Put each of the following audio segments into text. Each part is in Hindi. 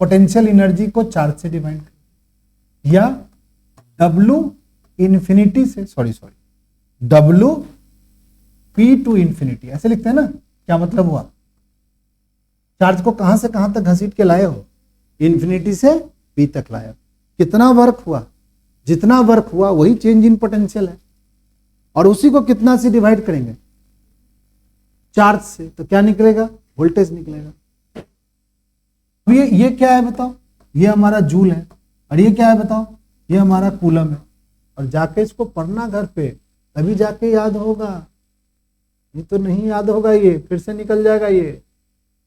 पोटेंशियल एनर्जी को चार्ज से डिवाइड करें, या W इंफिनिटी से, W P टू इंफिनिटी, ऐसे लिखते हैं ना। क्या मतलब हुआ? चार्ज को कहां से कहां तक घसीट के लाए हो? इंफिनिटी से P तक लाए हो। कितना वर्क हुआ? जितना वर्क हुआ वही चेंज इन पोटेंशियल है, और उसी को कितना से डिवाइड करेंगे? चार्ज से, तो क्या निकलेगा? वोल्टेज निकलेगा। अब ये क्या है बताओ? ये हमारा जूल है, और ये क्या है बताओ? ये हमारा कूलम है। और जाके इसको पढ़ना घर पे, तभी जाके याद होगा, ये तो नहीं याद होगा, ये फिर से निकल जाएगा। ये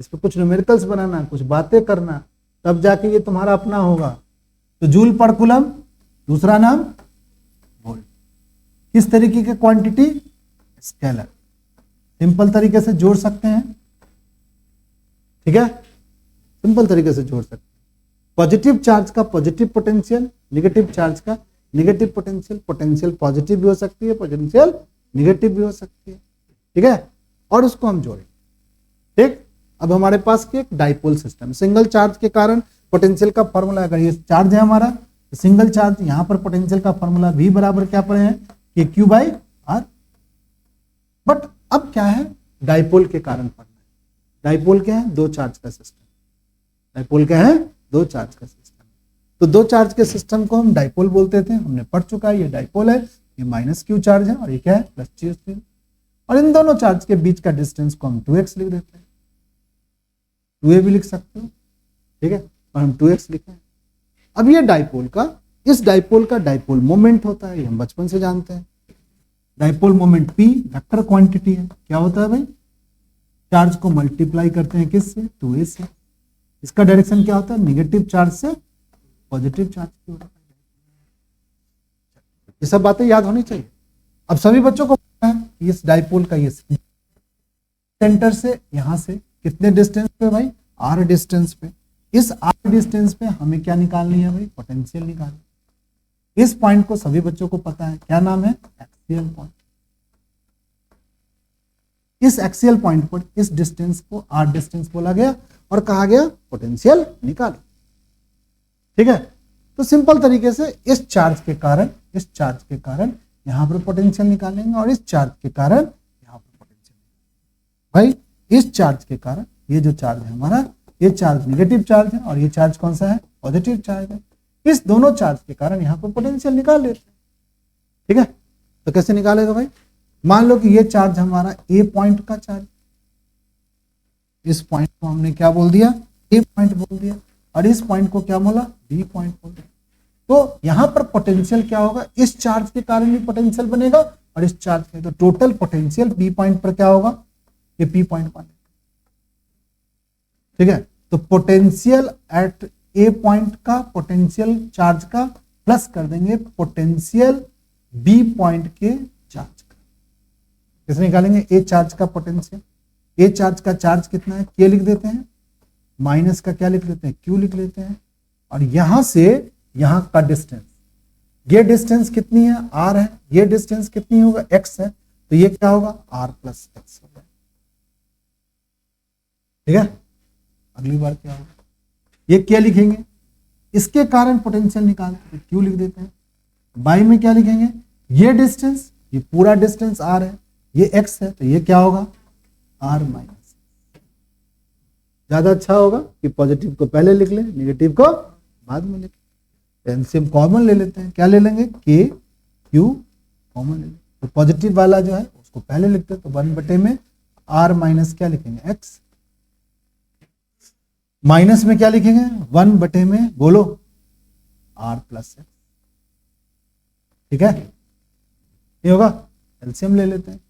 इस पर कुछ न्यूमेरिकल्स बनाना, कुछ बातें करना, तब जाके ये तुम्हारा अपना होगा। तो जूल पर कूलम, दूसरा नाम वोल्ट। किस तरीके की क्वांटिटी? स्केलर। सिंपल तरीके से जोड़ सकते हैं, ठीक है, सिंपल तरीके से जोड़ सकते हैं। पॉजिटिव चार्ज का पॉजिटिव पोटेंशियल, नेगेटिव चार्ज का नेगेटिव पोटेंशियल। पोटेंशियल पॉजिटिव भी हो सकती है, पोटेंशियल नेगेटिव भी हो सकती है, ठीक है, और उसको हम जोड़ें। ठीक, अब हमारे पास एक डाइपोल सिस्टम, सिंगल चार्ज के कारण पोटेंशियल का फॉर्मूला, अगर ये चार्ज है हमारा सिंगल चार्ज, यहां पर पोटेंशियल का फॉर्मूला V बराबर क्या पढ़े हैं? KQ/R। बट अब क्या है? डाइपोल के कारण पढ़ना है। डाइपोल क्या है? दो चार्ज का सिस्टम। डाइपोल क्या है? दो चार्ज का सिस्टम। तो दो चार्ज के सिस्टम को हम डाइपोल बोलते थे, हमने पढ़ चुका है। ये डाइपोल है, ये -Q चार्ज है, और ये क्या है? +Q। और इन दोनों चार्ज के बीच का डिस्टेंस को हम 2x लिख देते हैं। 2a भी लिख सकते हो, ठीक है, और हम 2x लिखे हैं। अब ये डाइपोल का, इस डाइपोल का डाइपोल मोमेंट होता है, ये हम बचपन से जानते हैं। Dipole moment P vector quantity है। क्या होता है भाई? चार्ज को मल्टीप्लाई करते हैं किससे? 2a से। इसका डायरेक्शन क्या होता है? नेगेटिव चार्ज से पॉजिटिव चार्ज की ओर। ये सब बातें याद होनी चाहिए। अब सभी बच्चों को पता है इस डाइपोल का ये सेंटर से यहां से कितने डिस्टेंस पे भाई? R डिस्टेंस पे। इस R डिस्टेंस पे हमें क्या निकालनी है भाई? पोटेंशियल निकालनी। इस पॉइंट को सभी बच्चों को पता है, क्या नाम है? Axial point. इस एक्सियल पॉइंट पर इस डिस्टेंस को R डिस्टेंस बोला गया और कहा गया पोटेंशियल निकालो, ठीक है। तो सिंपल तरीके से इस चार्ज के कारण यहां पर पोटेंशियल निकालेंगे, और इस चार्ज के कारण यहां पर पोटेंशियल। भाई इस चार्ज के कारण, ये जो चार्ज है हमारा, ये चार्ज नेगेटिव चार्ज है, और ये चार्ज कौन सा है? पॉजिटिव चार्ज है। इस दोनों चार्ज के कारण यहां पर पोटेंशियल निकाल लेते हैं, ठीक है। तो कैसे निकालेगा भाई? मान लो कि ये चार्ज हमारा ए पॉइंट का चार्ज, इस पॉइंट को हमने क्या बोल दिया? ए पॉइंट बोल दिया, और इस पॉइंट को क्या बोला? बी पॉइंट बोल दिया। तो यहां पर पोटेंशियल क्या होगा? इस चार्ज के कारण भी पोटेंशियल बनेगा, और इस चार्ज के, तो टोटल पोटेंशियल बी पॉइंट पर क्या होगा? ये पी पॉइंट पर, ठीक है। तो पोटेंशियल एट ए पॉइंट का, पोटेंशियल चार्ज का प्लस कर देंगे पोटेंशियल बी पॉइंट के चार्ज का। कैसे निकालेंगे? ए चार्ज का पोटेंशियल, ए चार्ज का चार्ज कितना है? के लिख देते हैं, माइनस का क्या लिख लेते हैं? क्यू लिख लेते हैं, और यहां से यहां का डिस्टेंस, ये डिस्टेंस कितनी है? आर है। ये डिस्टेंस कितनी होगा? एक्स है। तो ये क्या होगा? आर प्लस एक्स होगा, ठीक है। अगली बार क्या होगा? ये क्या लिखेंगे? इसके कारण पोटेंशियल निकालते हैं, क्यू लिख देते हैं। बाई में क्या लिखेंगे? ये डिस्टेंस, ये पूरा डिस्टेंस आर है, ये एक्स है, तो ये क्या होगा? R minus. ज्यादा अच्छा होगा कि पॉजिटिव को पहले लिख ले, नेगेटिव को बाद में लिख। एलसीएम कॉमन ले लेते हैं, क्या ले लेंगे? के क्यू कॉमन ले लेंगे। तो पॉजिटिव वाला जो है उसको पहले लिखते हैं, तो 1 में आर माइनस क्या लिखेंगे? एक्स। माइनस में क्या लिखेंगे? 1 में बोलो आर प्लस एक्स, ठीक है। ये होगा, एलसीएम ले लेते हैं।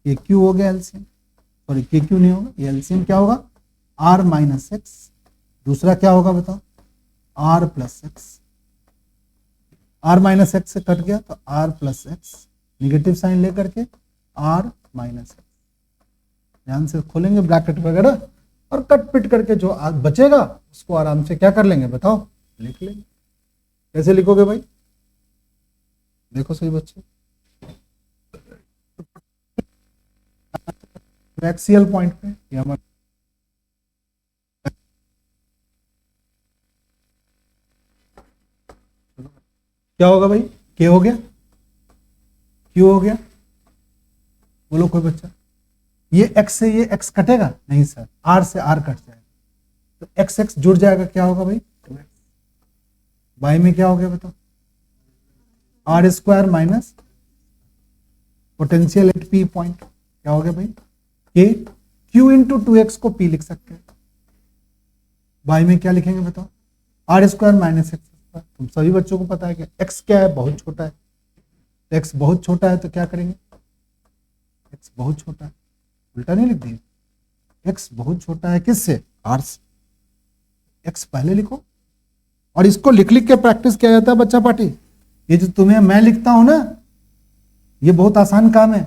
ये क्यू हो गया एलसीएम, सॉरी के क्यू नहीं होगा, ये एलसीएम क्या होगा? R minus x. दूसरा क्या होगा बताओ? R plus x. R minus x से कट गया तो r plus x, negative sign लेकर के आर माइनस एक्स। ध्यान से खोलेंगे ब्रैकेट वगैरह, और कट पिट करके जो बचेगा उसको आराम से क्या कर लेंगे बताओ? लिख लेंगे। कैसे लिखोगे भाई? देखो सही बच्चे, एक्सियल पॉइंट पे क्या होगा भाई, के हो गया, क्यू हो गया, बोलो कोई बच्चा। ये एक्स से ये एक्स कटेगा नहीं सर, आर से आर कट जाएगा, तो एक्स एक्स जुड़ जाएगा, क्या होगा भाई 2x। बाई में क्या हो गया बताओ, r square minus potential at P point, क्या हो गया भाई के, क्यू इंटू 2x को पी लिख सकते हैं, बाई में क्या लिखेंगे बताओ, r square minus x square. तुम सभी बच्चों को पता है कि एक्स क्या है, बहुत छोटा है, तो एक्स बहुत छोटा है तो क्या करेंगे, एक्स बहुत छोटा है, उल्टा नहीं लिख दिए, एक्स बहुत छोटा है किससे, आर से, एक्स पहले लिखो। और इसको लिख लिख के प्रैक्टिस किया जाता है बच्चा पार्टी। ये जो तुम्हें मैं लिखता हूं ना, ये बहुत आसान काम है,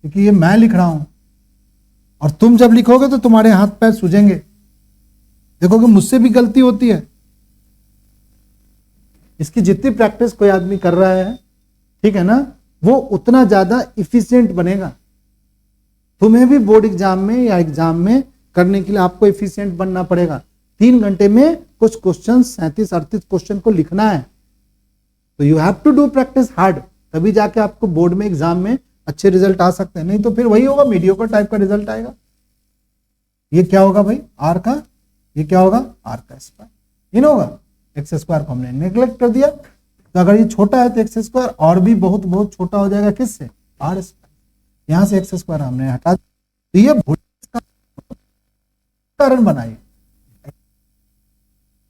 क्योंकि ये मैं लिख रहा हूं, और तुम जब लिखोगे तो तुम्हारे हाथ पैर सूझेंगे, देखोगे मुझसे भी गलती होती है। इसकी जितनी प्रैक्टिस कोई आदमी कर रहा है, ठीक है ना, वो उतना ज्यादा इफिशिएंट बनेगा। तुम्हें भी बोर्ड एग्जाम में या एग्जाम में करने के लिए आपको इफिशिएंट बनना पड़ेगा। 3 घंटे में कुछ क्वेश्चन 37-38 क्वेश्चन को लिखना है, तो you have to do practice hard, तभी जाके आपको बोर्ड में एग्जाम में अच्छे रिजल्ट आ सकते हैं, नहीं तो फिर वही होगा, मीडियोकर टाइप का रिजल्ट आएगा। ये क्या होगा भाई आर का, ये क्या होगा आर का स्क्वायर, ये ना होगा, एक्स स्क्वायर को हमने नेग्लेक्ट कर दिया, तो अगर ये छोटा है तो एक्स स्क्वायर और भी बहुत बहुत छोटा हो जाएगा किससे, आर स्क्वायर। यहां से एक्स स्क्वायर हमने हटा दिया, तो ये वोल्टेज का कारण बनाइए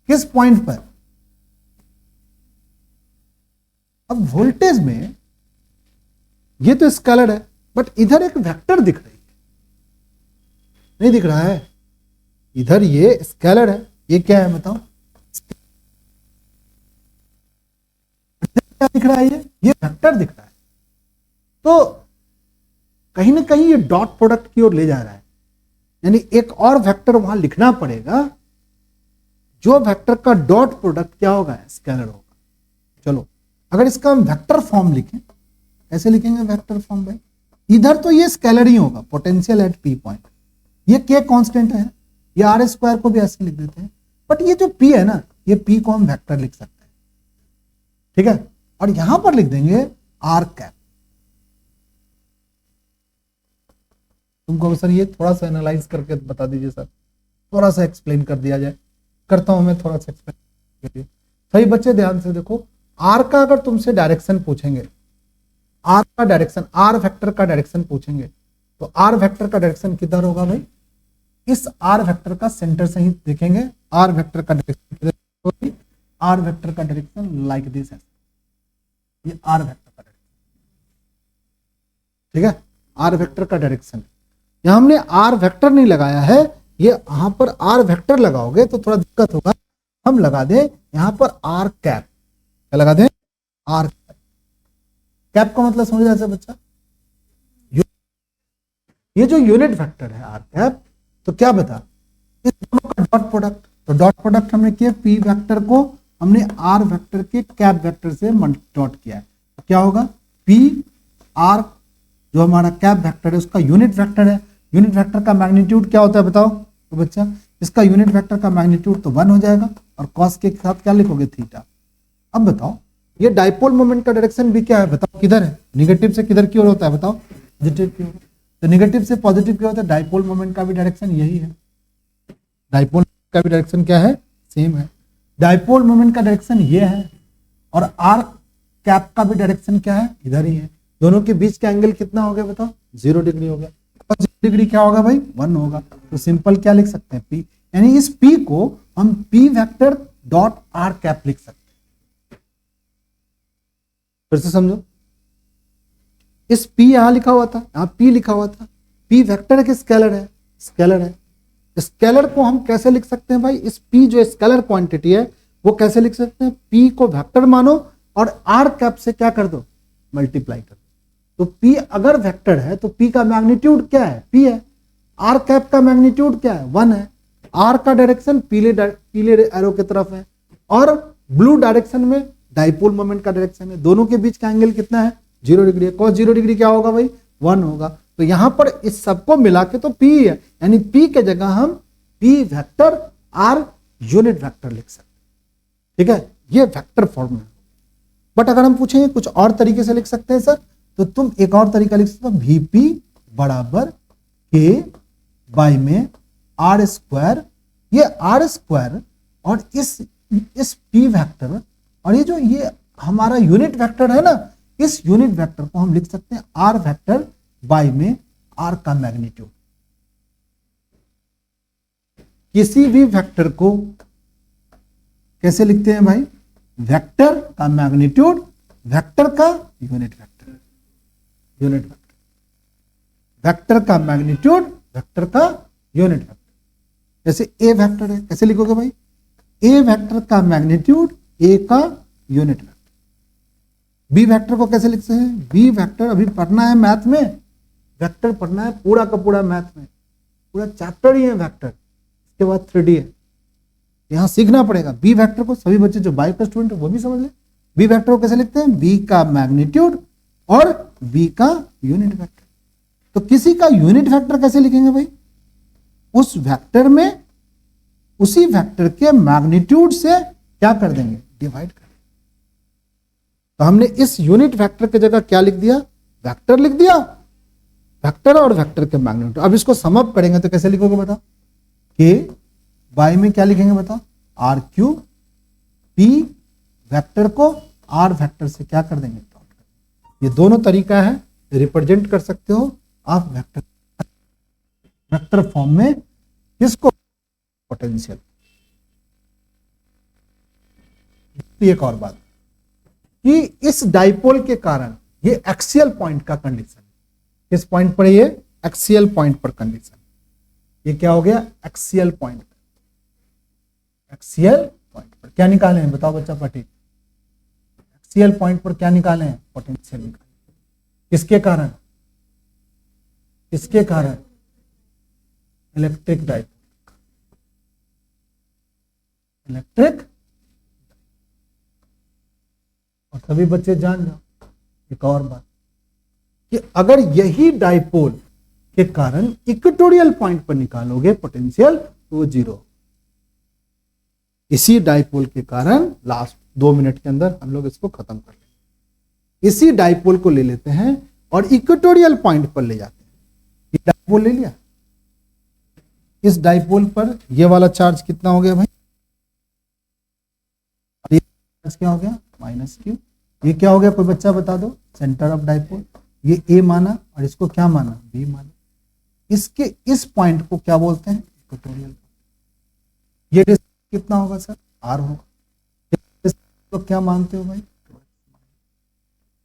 किस पॉइंट पर। अब वोल्टेज में ये तो स्केलर है, बट इधर एक वेक्टर दिख रही है, नहीं दिख रहा है, इधर ये स्केलर है, ये क्या है बताओ, क्या दिख रहा है, ये वेक्टर दिख रहा है। तो कहीं ना कहीं ये डॉट प्रोडक्ट की ओर ले जा रहा है, यानी एक और वेक्टर वहां लिखना पड़ेगा, जो वेक्टर का डॉट प्रोडक्ट क्या होगा, स्केलर होगा। चलो अगर इसका हम वेक्टर फॉर्म लिखें, कैसे लिखेंगे वेक्टर फॉर्म भाई, इधर तो ये स्केलर ही होगा, पोटेंशियल एट पी पॉइंट, ये के कांस्टेंट है, ये आर स्क्वायर को भी ऐसे लिख देते हैं, बट ये जो पी है ना, ये पी को हम वेक्टर लिख सकते हैं, ठीक है, और यहां पर लिख देंगे आर कैप। तुमको सर ये थोड़ा सा एनालाइज करके बता दीजिए सर, थोड़ा सा एक्सप्लेन कर दिया जाए, करता हूं मैं थोड़ा सा एक्सप्लेन। सही बच्चे ध्यान से देखो, आर का अगर तुमसे डायरेक्शन पूछेंगे, आर का डायरेक्शन, आर वेक्टर का डायरेक्शन पूछेंगे, तो आर वेक्टर का डायरेक्शन किधर होगा भाई, इस आर वेक्टर का सेंटर से ही देखेंगे, आर वेक्टर का डायरेक्शन किधर होगी, आर वेक्टर का डायरेक्शन लाइक दिस है, ये आर वेक्टर का डायरेक्शन, ठीक है, आर वेक्टर का डायरेक्शन। यहां हमने आर वेक्टर नहीं लगाया है, ये यहां पर आर वेक्टर लगाओगे तो थोड़ा दिक्कत होगा, हम लगा दें यहां पर आर कैप, क्या लगा दें, आर कैप। कैप का मतलब समझ रहे बच्चा, ये जो यूनिट वेक्टर है आर कैप, तो क्या बता, इस दोनों का डॉट प्रोडक्ट, तो डॉट प्रोडक्ट हमने किया, पी वेक्टर को हमने आर वेक्टर के कैप वेक्टर से डॉट किया है, तो क्या होगा, पी आर जो हमारा कैप वेक्टर है उसका यूनिट वेक्टर है, यूनिट वेक्टर का मैग्नीट्यूड क्या होता है बताओ तो बच्चा, इसका यूनिट वेक्टर का मैग्नीट्यूड तो 1 हो जाएगा, और कॉस के साथ क्या लिखोगे थीटा। अब बताओ ये डाइपोल मोमेंट का डायरेक्शन भी क्या है बताओ, किधर है, निगेटिव से किधर की ओर होता है बताओ, पॉजिटिव की ओर, तो निगेटिव से पॉजिटिव की ओर होता है, डाइपोल मोमेंट का भी डायरेक्शन यही है, डाइपोल का भी डायरेक्शन क्या है, सेम है, डाइपोल मोमेंट का डायरेक्शन ये है, और आर कैप का भी डायरेक्शन क्या है, इधर ही है, दोनों के बीच का एंगल कितना हो गया बताओ, 0 डिग्री हो गया, 0 डिग्री क्या होगा भाई 1 होगा, तो सिंपल क्या लिख सकते हैं पी, यानी इस पी को हम P vector dot are cap लिख सकते हैं। फिर से समझो, इस पी यहां लिखा हुआ था, यहां पी लिखा हुआ था, पी वेक्टर के स्केलर है, स्केलर है, स्केलर को हम कैसे लिख सकते हैं भाई, इस पी जो स्केलर क्वांटिटी है वो कैसे लिख सकते हैं, पी को वेक्टर मानो और आर कैप से क्या कर दो, मल्टीप्लाई कर दो, तो P अगर वेक्टर है तो P का मैग्नीट्यूड क्या है, P है, R कैप का मैग्नीट्यूड क्या है 1 है, R का डायरेक्शन पीले एरो की तरफ है, और ब्लू डायरेक्शन में डाइपोल मोमेंट का डायरेक्शन है, दोनों के बीच का एंगल कितना है 0 डिग्री है, cos 0 डिग्री क्या होगा भाई 1 होगा, तो यहां पर इस सबको मिला के तो P है, यानी P के जगह हम P vector R unit vector लिख सकते हैं, ठीक है, ये वेक्टर फॉर्म है। बट अगर हम पूछेंगे कुछ और तरीके से लिख सकते हैं सर, तो तुम एक और तरीका लिख सकते हो, VP बराबर K बाई में R स्क्वायर, ये R स्क्वायर और इस P वेक्टर और ये जो ये हमारा यूनिट वेक्टर है ना, इस यूनिट वेक्टर को हम लिख सकते हैं R वेक्टर बाई में R का मैग्नीट्यूड। किसी भी वेक्टर को कैसे लिखते हैं भाई? वेक्टर का मैग्नीट्यूड, वेक्टर का unit vector, unit vector, vector का मैग्नीट्यूड, वेक्टर का यूनिट वेक्टर। जैसे ए वेक्टर है, कैसे लिखोगे भाई? ए वेक्टर का मैग्नीट्यूड, ए का यूनिट वेक्टर। बी वेक्टर को कैसे लिखते हैं? बी वेक्टर अभी पढ़ना है मैथ में, वेक्टर पढ़ना है पूरा का पूरा मैथ में, पूरा चैप्टर ही है वेक्टर, इसके बाद 3D है, यहां सीखना पड़ेगा। बी वेक्टर को सभी बच्चे जो बायो का स्टूडेंट है वो भी समझ ले। बी वेक्टर को कैसे लिखते हैं? बी का मैग्नीट्यूड और बी का यूनिट वेक्टर। तो किसी का यूनिट वेक्टर कैसे लिखेंगे भाई? उस वेक्टर में उसी वेक्टर के मैग्नीट्यूड से क्या कर देंगे? डिवाइड कर देंगे। तो हमने इस यूनिट वेक्टर की जगह क्या लिख दिया? वेक्टर लिख दिया, वेक्टर और वेक्टर के मैग्नीट्यूड। अब इसको सम अप करेंगे तो कैसे लिखोगे बताओ? के बाई में क्या लिखेंगे बताओ? आर क्यू, पी वेक्टर को आर वेक्टर से क्या कर देंगे? ये दोनों तरीका है, रिप्रेजेंट कर सकते हो आप वेक्टर, वेक्टर फॉर्म में किसको? पोटेंशियल। एक और बात कि इस डाइपोल के कारण ये एक्सियल पॉइंट का कंडीशन, किस पॉइंट पर? ये एक्सियल पॉइंट पर कंडीशन। ये क्या हो गया? Axial point. एक्सियल पॉइंट पर क्या निकाले हैं बताओ बच्चा पाटी? एक्सियल पॉइंट पर क्या निकाले हैं? पोटेंशियल निकाले। किसके कारण? किसके कारण? Electric dipole, electric. और सभी बच्चे जान जाओ एक और बात कि अगर यही डाइपोल के कारण इक्वेटोरियल पॉइंट पर निकालोगे पोटेंशियल तो वो 0। इसी डाइपोल के कारण लास्ट 2 मिनट के अंदर हम लोग इसको खत्म कर लेंगे। इसी डाइपोल को ले लेते हैं और इक्वेटोरियल पॉइंट पर ले जाते हैं। ये डाइपोल ले लिया, इस डाइपोल पर ये वाला चार्ज कितना हो गया भाई? ये चार्ज क्या हो गया? -q। ये क्या हो गया कोई बच्चा बता दो? Centre of dipole. ये ए माना और इसको क्या माना? बी माना। इसके इस पॉइंट को क्या बोलते हैं? इक्वेटोरियल। ये डिस्टेंस कितना होगा सर? आर होगा। तो क्या मानते हो भाई?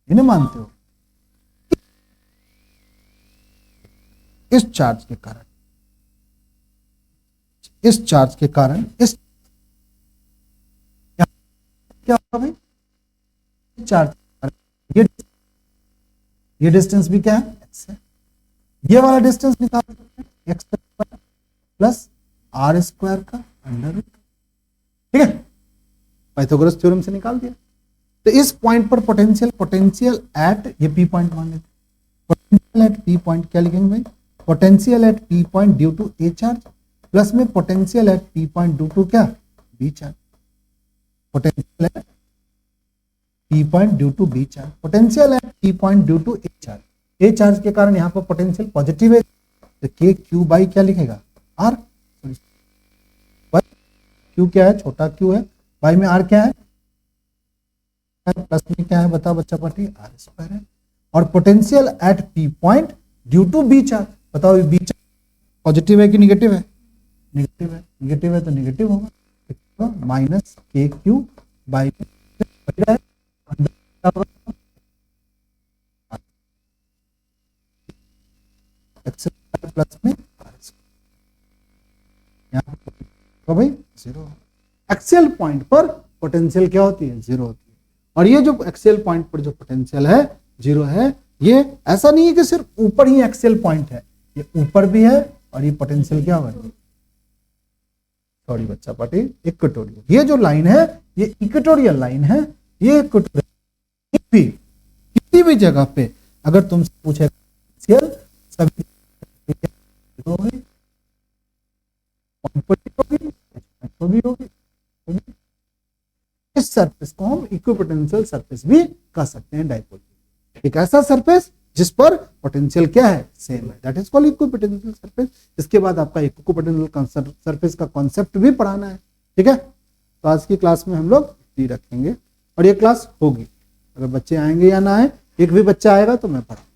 इन्हें मानते हो? इस चार्ज के कारण, इस चार्ज के कारण इस क्या होगा भाई? चार्ज, ये डिस्टेंस भी क्या है? एक्स है। ये वाला डिस्टेंस निकाल सकते हैं, एक्स प्लस आर स्क्वायर का अंडर रूट। ठीक है, पाइथागोरस थ्योरम से निकाल दिया। तो इस पॉइंट पर पोटेंशियल, पोटेंशियल एट, ये पी पॉइंट मान लेते, पोटेंशियल एट पी पॉइंट क्या लिखेंगे भाई? Potential at P point due to A charge plus में potential at P point due to क्या? B charge. Potential at P point due to B charge, potential at P point due to A charge. A charge के कारण यहाँ पर पोटेंशियल पॉजिटिव है, तो के क्यू बाई क्या लिखेगा? आर। क्यू क्या है? छोटा क्यू है। बाई में आर क्या है? प्लस में क्या है बताओ बच्चा पार्टी? आर स्क्वायर है। और potential at P point due to B charge, बताओ बी चार्ज पॉजिटिव है कि निगेटिव है? निगेटिव है। निगेटिव है तो निगेटिव होगा, माइनस के क्यू बाई प्लस में तो भाई 0। एक्सियल पॉइंट पर पोटेंशियल क्या होती है? 0 होती है। और ये जो एक्सियल पॉइंट पर जो पोटेंशियल है 0 है, ये ऐसा नहीं है कि सिर्फ ऊपर ही एक्सियल पॉइंट है, ये ऊपर भी है और ये पोटेंशियल क्या होगा? सॉरी बच्चा पार्टी, इक्वेटोरियल। ये जो लाइन है ये इक्वेटोरियल लाइन है, ये इक्वेटोरियल। किसी भी जगह पे अगर तुमसे पूछे सभी होगी, भी होगी। इस सरफेस को हम इक्विपोटेंशियल सरफेस भी कह सकते हैं डाइपोल। एक ऐसा सरफेस जिस पर पोटेंशियल क्या है, सेम है, that is called equipotential surface. इसके बाद आपका इक्विपोटेंशियल सरफेस का कॉन्सेप्ट भी पढ़ाना है, ठीक है। तो आज की क्लास में हम लोग ये रखेंगे और ये क्लास होगी, अगर बच्चे आएंगे या ना आए, एक भी बच्चा आएगा तो मैं पढ़ाऊंगा।